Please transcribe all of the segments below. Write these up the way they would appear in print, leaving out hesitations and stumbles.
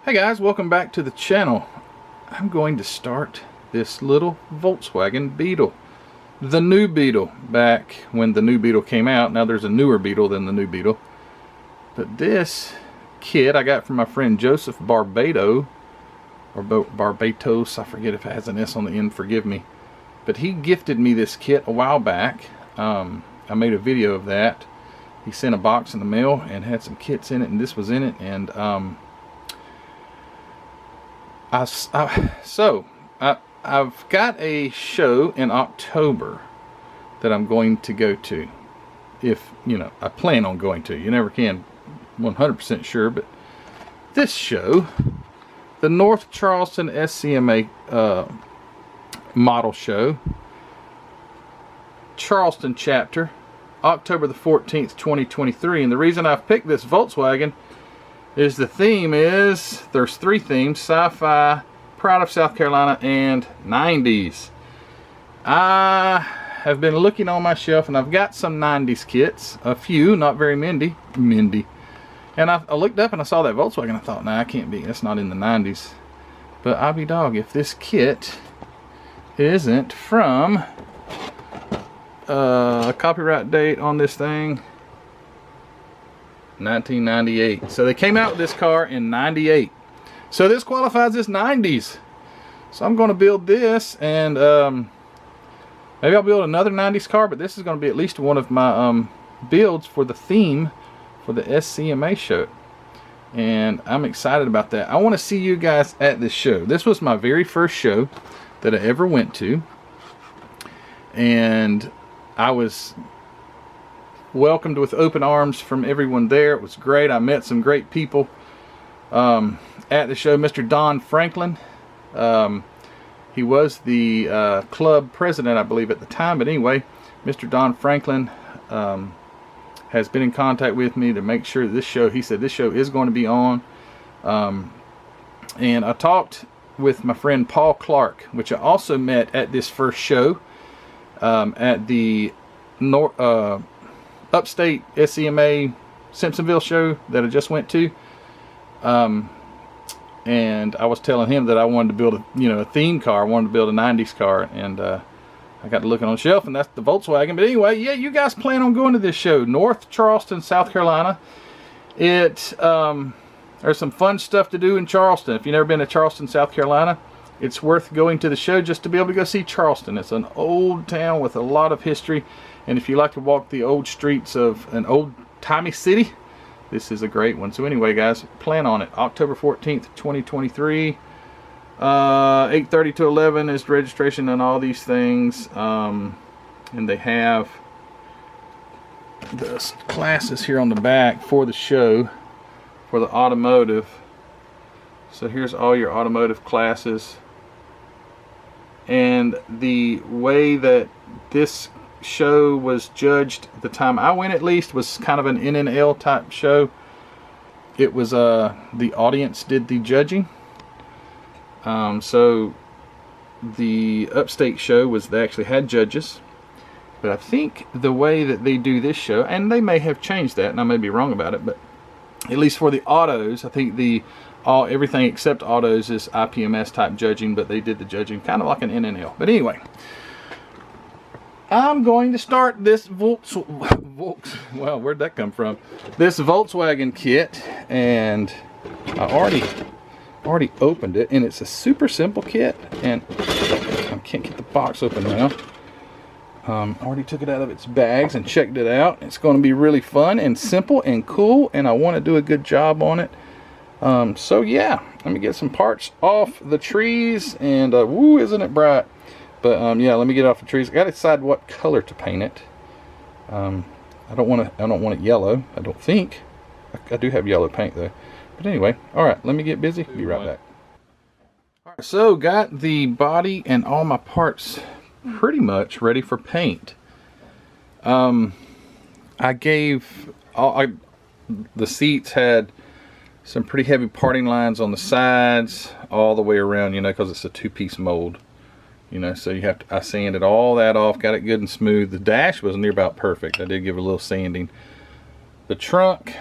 Hey guys, welcome back to the channel. I'm going to start this little Volkswagen Beetle. The new Beetle, back when the new Beetle came out. Now there's a newer Beetle than the new Beetle. But this kit I got from my friend Joseph Barbados, or Barbatos, I forget if it has an S on the end, forgive me. But he gifted me this kit a while back. I made a video of that. He sent a box in the mail and had some kits in it, and this was in it. And I've got a show in October that I'm going to go to. If, you know, I plan on going to. You never can 100% sure, but this show, the North Charleston SCMA model show, Charleston chapter, October the 14th, 2023. And the reason I've picked this Volkswagen is the theme is, there's three themes: sci-fi, proud of South Carolina, and 90s. I have been looking on my shelf and I've got some 90s kits, a few, not very many. And I looked up and I saw that Volkswagen. I thought, nah, I can't be, that's not in the 90s. But I'll be dog if this kit isn't from a copyright date on this thing, 1998. So they came out with this car in 98. So this qualifies as 90s. So I'm going to build this, and maybe I'll build another 90s car, but this is going to be at least one of my builds for the theme for the SCMA show. And I'm excited about that. I want to see you guys at this show. This was my very first show that I ever went to, and I was welcomed with open arms from everyone there. It was great. I met some great people at the show. Mr. Don Franklin, he was the club president, I believe, at the time. But anyway, Mr. Don Franklin has been in contact with me to make sure this show, he said this show is going to be on. And I talked with my friend Paul Clark, which I also met at this first show at the upstate SCMA Simpsonville show that I just went to. And I was telling him that I wanted to build a theme car. I wanted to build a 90s car, and I got to looking on the shelf, and that's the Volkswagen. But anyway, yeah, you guys plan on going to this show, North Charleston, South Carolina. There's some fun stuff to do in Charleston. If you've never been to Charleston, South Carolina, it's worth going to the show just to be able to go see Charleston. It's an old town with a lot of history, and if you like to walk the old streets of an old-timey city, this is a great one. So anyway, guys, plan on it. October 14th, 2023. 8:30 to 11 is registration and all these things. And they have the classes here on the back for the show, for the automotive. So here's all your automotive classes. And the way that this show was judged at the time I went, at least, was kind of an NNL type show. It was the audience did the judging. So the upstate show was, they actually had judges, but I think the way that they do this show, and they may have changed that and I may be wrong about it, but at least for the autos, I think everything except autos is IPMS type judging, but they did the judging kind of like an NNL. But anyway, I'm going to start this well, where'd that come from? This Volkswagen kit, and I already opened it, and it's a super simple kit, and I can't get the box open now. I already took it out of its bags and checked it out. It's going to be really fun and simple and cool, and I want to do a good job on it. So yeah, let me get some parts off the trees, and woo, isn't it bright? But yeah, let me get off the trees. I got to decide what color to paint it. I don't want it yellow. I don't think. I do have yellow paint though. But anyway, all right, let me get busy. Be right back. All right, so got the body and all my parts pretty much ready for paint. I gave the seats had some pretty heavy parting lines on the sides all the way around, you know, because it's a two-piece mold. You know, so you have to, I sanded all that off, got it good and smooth. The dash was near about perfect. I did give it a little sanding. The trunk,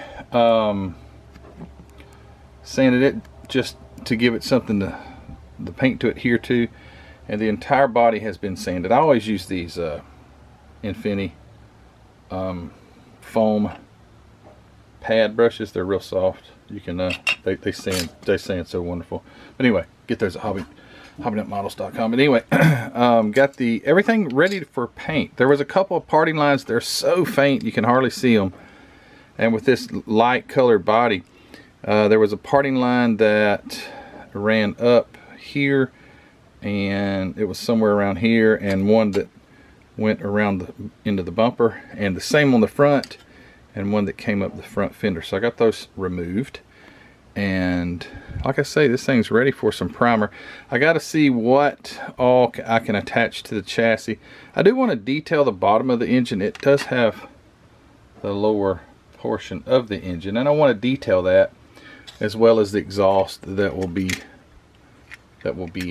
sanded it just to give it something to the paint to adhere to, and the entire body has been sanded. I always use these Infinity foam pad brushes. They're real soft. You can they sand so wonderful. But anyway, get those at hobbynutmodels.com. But anyway, got everything ready for paint. There was a couple of parting lines. They're so faint you can hardly see them, and with this light colored body, there was a parting line that ran up here, and it was somewhere around here, and one that went around into the bumper, and the same on the front, and one that came up the front fender. So I got those removed, and like I say, this thing's ready for some primer. I got to see what all I can attach to the chassis. I do want to detail the bottom of the engine. It does have the lower portion of the engine, and I want to detail that, as well as the exhaust that will be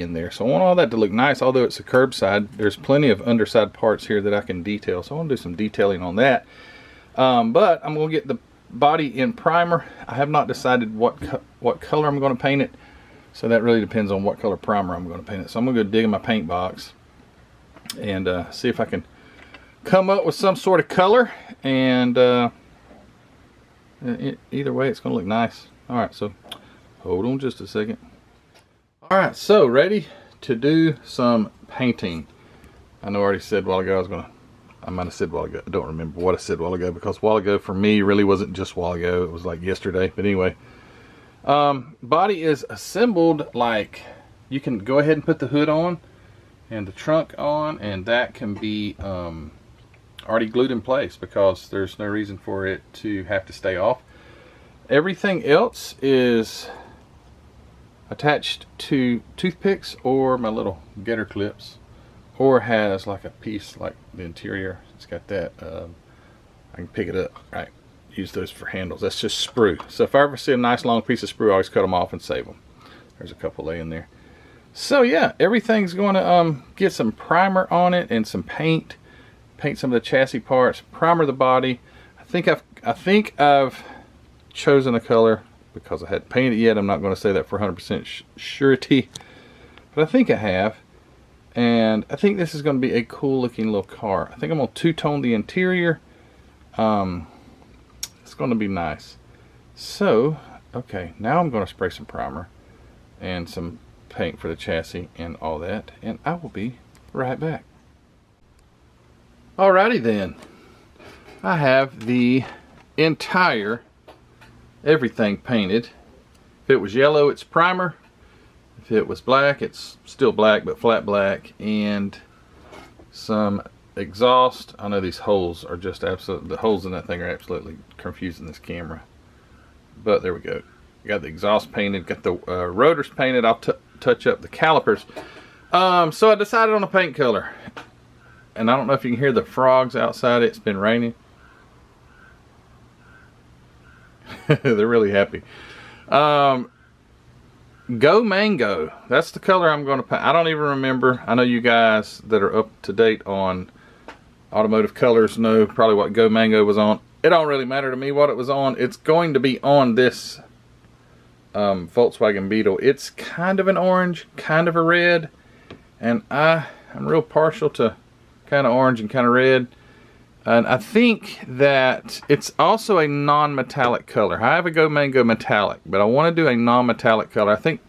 in there. So I want all that to look nice. Although it's a curbside, there's plenty of underside parts here that I can detail, so I want to do some detailing on that. But I'm going to get the body in primer. I have not decided what color I'm going to paint it, so that really depends on what color primer I'm going to paint it. So I'm going to go dig in my paint box and see if I can come up with some sort of color, and either way it's going to look nice. Alright, so hold on just a second. Alright, so ready to do some painting. I know I already said a while ago I might have said a while ago. I don't remember what I said a while ago, because a while ago for me really wasn't just a while ago. It was like yesterday. But anyway, body is assembled. Like, you can go ahead and put the hood on and the trunk on, and that can be already glued in place, because there's no reason for it to have to stay off. Everything else is attached to toothpicks or my little getter clips, or has like a piece like the interior. It's got that. I can pick it up. Right, use those for handles. That's just sprue. So if I ever see a nice long piece of sprue, I always cut them off and save them. There's a couple laying there. So yeah, everything's going to get some primer on it and some paint. Paint some of the chassis parts. Primer the body. I think I've chosen a color, because I hadn't painted it yet. I'm not going to say that for 100% surety, but I think I have. And I think this is going to be a cool looking little car. I think I'm going to two-tone the interior. It's going to be nice. So, okay, now I'm going to spray some primer and some paint for the chassis and all that, and I will be right back. Alrighty then. I have the entire everything painted. If it was yellow, it's primer. If it was black, it's still black, but flat black, and some exhaust. I know these holes are just absolutely, the holes in that thing are absolutely confusing this camera, but there we go. Got the exhaust painted, got the rotors painted. I'll touch up the calipers. So I decided on a paint color, and I don't know if you can hear the frogs outside. It's been raining. They're really happy. Go Mango. That's the color I'm going to paint. I don't even remember. I know you guys that are up to date on automotive colors know probably what Go Mango was on. It don't really matter to me what it was on. It's going to be on this Volkswagen Beetle. It's kind of an orange, kind of a red, and I'm real partial to kind of orange and kind of red. And I think that it's also a non-metallic color. I have a Go Mango metallic, but I want to do a non-metallic color. I think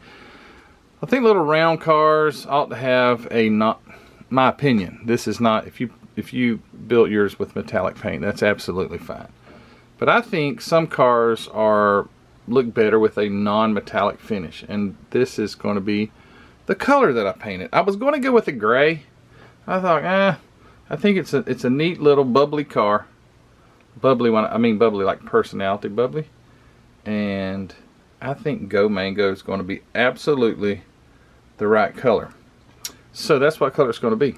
little round cars ought to have a, not my opinion. This is not, if you built yours with metallic paint, that's absolutely fine. But I think some cars look better with a non-metallic finish, and this is going to be the color that I painted. I was going to go with a gray. I thought, I think it's a neat little bubbly car. Bubbly when I mean bubbly like personality bubbly. And I think Go Mango is going to be absolutely the right color. So that's what color it's going to be.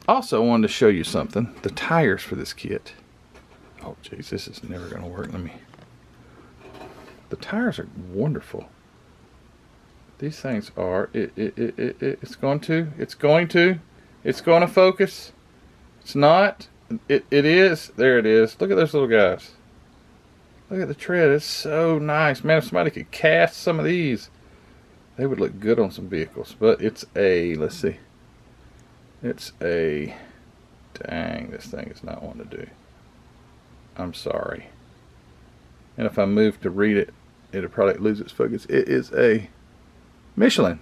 Also, I wanted to show you something. The tires for this kit. Oh jeez, this is never going to work. The tires are wonderful. These things are. It's going to focus. It's not. It is. There it is. Look at those little guys. Look at the tread. It's so nice. Man, if somebody could cast some of these, they would look good on some vehicles. But it's a, let's see. It's a, dang, this thing is not wanting to do. I'm sorry. And if I move to read it, it'll probably lose its focus. It is a Michelin.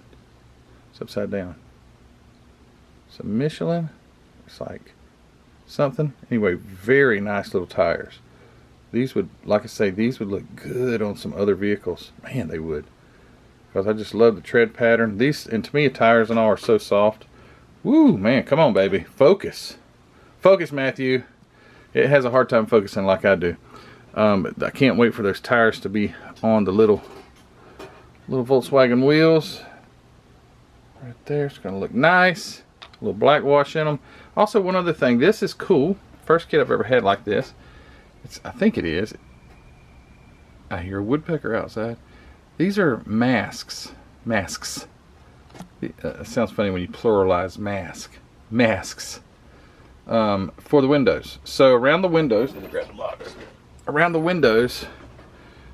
It's upside down. It's a Michelin. It's like something. Anyway, very nice little tires. These would, like I say, these would look good on some other vehicles. Man, they would. Because I just love the tread pattern. These, and Tamiya tires and all are so soft. Woo, man, come on, baby. Focus. Focus, Matthew. It has a hard time focusing like I do. But I can't wait for those tires to be on the little Volkswagen wheels. Right there. It's going to look nice. A little black wash in them. Also, one other thing. This is cool. First kit I've ever had like this. I think it is. I hear a woodpecker outside. These are masks. Masks. It sounds funny when you pluralize mask. Masks. For the windows. So around the windows, let me grab the box. Around the windows,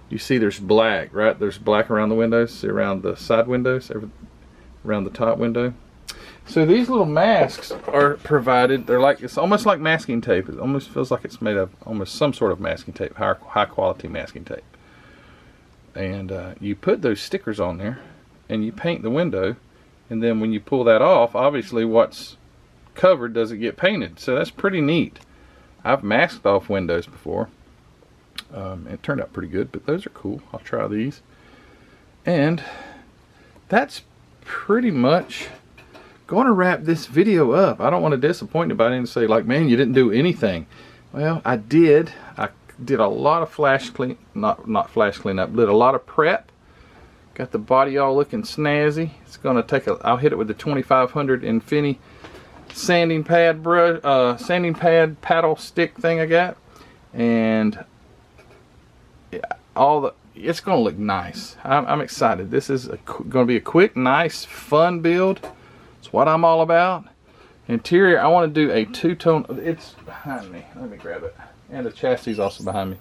you see there's black, right? There's black around the windows. See around the side windows, around the top window. So these little masks are provided. They're like, it's almost like masking tape. It almost feels like it's made of almost some sort of masking tape, high quality masking tape. And you put those stickers on there, and you paint the window. And then when you pull that off, obviously what's covered doesn't get painted. So that's pretty neat. I've masked off windows before. It turned out pretty good, but those are cool. I'll try these. And that's pretty much going to wrap this video up. I don't want to disappoint anybody and say like, man, you didn't do anything. Well, I did. I did a lot of flash clean, not flash cleanup, did a lot of prep. Got the body all looking snazzy. It's going to take I'll hit it with the 2500 Infinity sanding pad brush, sanding pad paddle stick thing I got. And it's going to look nice. I'm excited. This is going to be a quick, nice, fun build. It's what I'm all about. Interior, I want to do a two-tone. It's behind me. Let me grab it. And the chassis is also behind me.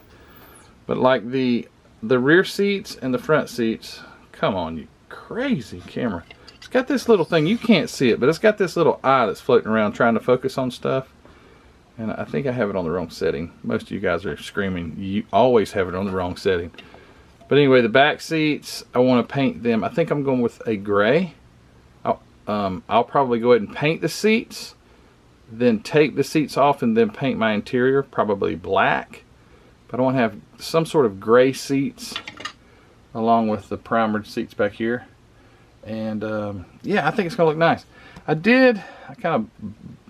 But like the rear seats and the front seats, come on, you crazy camera. It's got this little thing. You can't see it, but it's got this little eye that's floating around trying to focus on stuff. And I think I have it on the wrong setting. Most of you guys are screaming, you always have it on the wrong setting. But anyway, the back seats, I want to paint them. I think I'm going with a gray. I'll probably go ahead and paint the seats, then take the seats off and then paint my interior, probably black. But I want to have some sort of gray seats along with the primered seats back here. And yeah, I think it's going to look nice. I kind of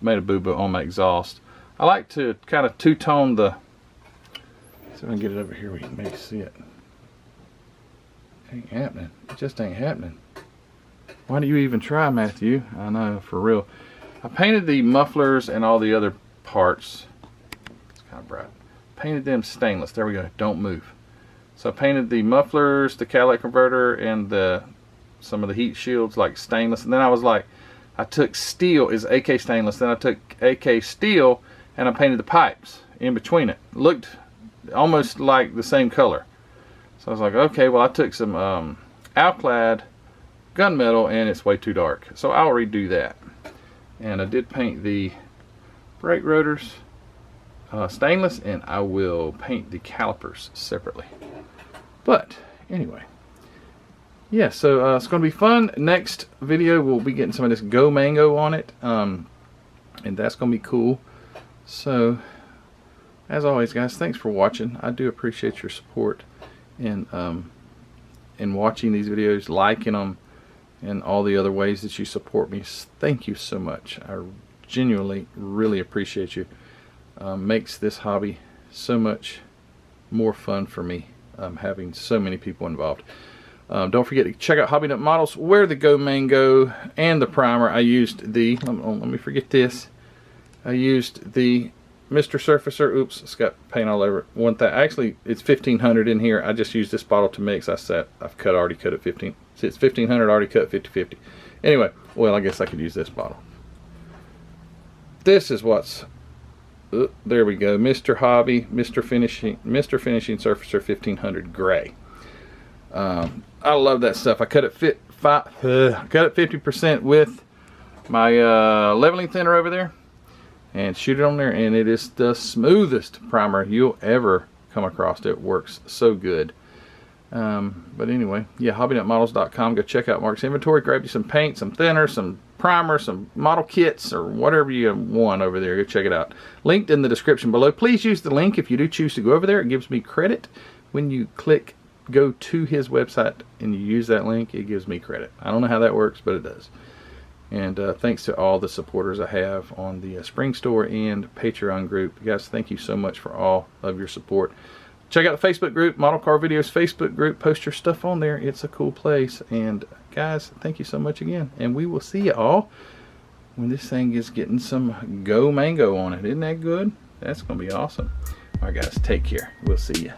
made a boo-boo on my exhaust. I like to kind of two-tone the, see if I can get it over here where you can maybe see it. Ain't happening. It just ain't happening. Why do you even try, Matthew? I know, for real. I painted the mufflers and all the other parts. It's kind of bright. Painted them stainless. There we go. Don't move. So I painted the mufflers, the catalytic converter, and some of the heat shields like stainless. And then I was like, I took steel, is AK stainless. Then I took AK steel and I painted the pipes in between it. Looked almost like the same color. So I was like, okay, well I took some Alclad gunmetal and it's way too dark. So I'll redo that. And I did paint the brake rotors stainless, and I will paint the calipers separately. But anyway, yeah, so it's going to be fun. Next video we'll be getting some of this Go Mango on it, and that's going to be cool. So as always, guys, thanks for watching. I do appreciate your support in watching these videos, liking them, and all the other ways that you support me. Thank you so much. I genuinely really appreciate you. Makes this hobby so much more fun for me, having so many people involved. Don't forget to check out Hobby Nut Models, where the Go Mango and the primer. I used the, let me forget this. I used the Mr. Surfacer. Oops, it's got paint all over it. Actually, it's 1500 in here. I just used this bottle to mix. I've already cut it 15. See, it's 1500 already cut 50/50. Anyway, well, I guess I could use this bottle. This is what's there we go, Mr. Hobby, Mr. Finishing Surfacer 1500 gray. I love that stuff. I cut it 50% with my leveling thinner over there and shoot it on there, and it is the smoothest primer you'll ever come across. It works so good. But anyway, yeah, hobbynutmodels.com. Go check out Mark's inventory, grab you some paint, some thinner, some primer, some model kits, or whatever you want over there. Go check it out. Linked in the description below. Please use the link if you do choose to go over there. It gives me credit when you go to his website and you use that link. It gives me credit. I don't know how that works, but it does. And thanks to all the supporters I have on the Spring Store and Patreon group. Guys, thank you so much for all of your support. Check out the Facebook group, Model Car Videos Facebook group. Post your stuff on there. It's a cool place. And guys, thank you so much again. And we will see you all when this thing is getting some Go Mango on it. Isn't that good? That's going to be awesome. All right, guys, take care. We'll see you.